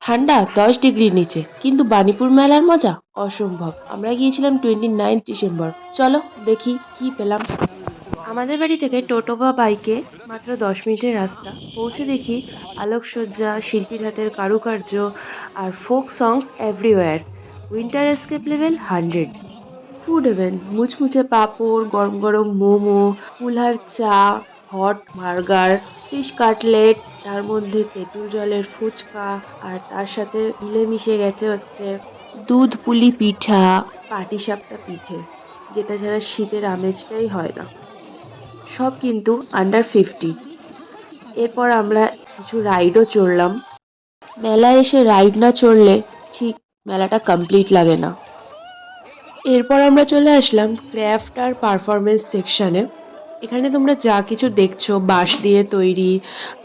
ঠান্ডা 10 ডিগ্রির নিচে, কিন্তু বাণীপুর মেলার মজা অসম্ভব। আমরা গিয়েছিলাম 29 ডিসেম্বর। চলো দেখি কি পেলাম। আমাদের বাড়ি থেকে টোটো বা বাইকে মাত্র 10 মিনিটের রাস্তা। পৌঁছে দেখি আলোকসজ্জা, শিল্পীর হাতের কারুকার্য আর folk songs everywhere. Winter escape level 100। Food heaven, মুচমুচে পাঁপড়, গরম গরম মোমো, কুলহার চা, হট বার্গার, ফিশ কাটলেট, তার মধ্যে তেঁতুল জলের ফুচকা, আর তার সাথে মিলেমিশে গেছে হচ্ছে দুধ পুলি পিঠা, পাটিসাপটা পিঠে, যেটা ছাড়া শীতের আমেজটাই হয় না। সব কিন্তু আন্ডার 50। এরপর আমরা কিছু রাইডও চড়লাম। মেলায় এসে রাইড না চড়লে ঠিক মেলাটা কমপ্লিট লাগে না। এরপর আমরা চলে আসলাম ক্রাফট আর পারফরমেন্স সেকশানে। এখানে তোমরা যা কিছু দেখছো বাঁশ দিয়ে তৈরি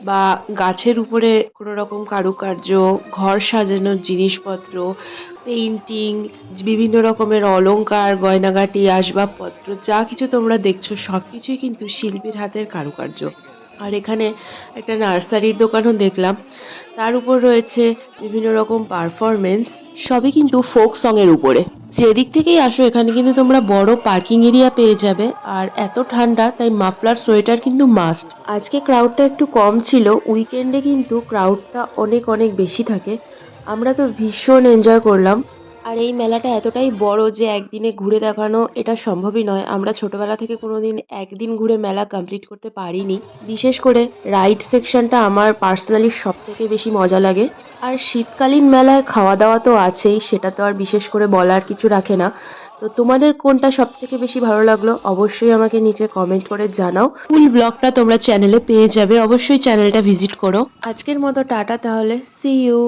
বা গাছের উপরে কোনো রকম কারুকার্য, ঘর সাজানোর জিনিসপত্র, পেইন্টিং, বিভিন্ন রকমের অলংকার, গয়নাগাটি, আসবাবপত্র, যা কিছু তোমরা দেখছো সব কিছুই কিন্তু শিল্পীর হাতের কারুকার্য। আর এখানে একটা নার্সারির দোকানও দেখলাম, তার উপর রয়েছে বিভিন্ন রকম পারফরমেন্স, সবই কিন্তু ফোক সঙের উপরে। যেদিক থেকেই আসো এখানে কিন্তু তোমরা বড় পার্কিং এরিয়া পেয়ে যাবে। আর এত ঠান্ডা তাই মাফলার সোয়েটার কিন্তু মাস্ট। আজকে ক্রাউডটা একটু কম ছিল, উইকেন্ডে কিন্তু ক্রাউডটা অনেক অনেক বেশি থাকে। আমরা তো ভীষণ এনজয় করলাম। আর এই মেলাটা এতটাই বড় যে একদিনে ঘুরে দেখানো এটা সম্ভবই নয়। আমরা ছোটবেলা থেকে কোনোদিন একদিন ঘুরে মেলা কমপ্লিট করতে পারিনি। বিশেষ করে রাইড সেকশনটা আমার পার্সোনালি সব থেকে বেশি মজা লাগে। আর শীতকালীন মেলায় খাওয়া দাওয়া তো আছেই, সেটা তো আর বিশেষ করে বলার কিছু রাখে না। তো তোমাদের কোনটা সব থেকে বেশি ভালো লাগলো অবশ্যই আমাকে নিচে কমেন্ট করে জানাও। ফুল ব্লগটা তোমরা চ্যানেলে পেয়ে যাবে, অবশ্যই চ্যানেলটা ভিজিট করো। আজকের মতো টাটা তাহলে, সি ইউ।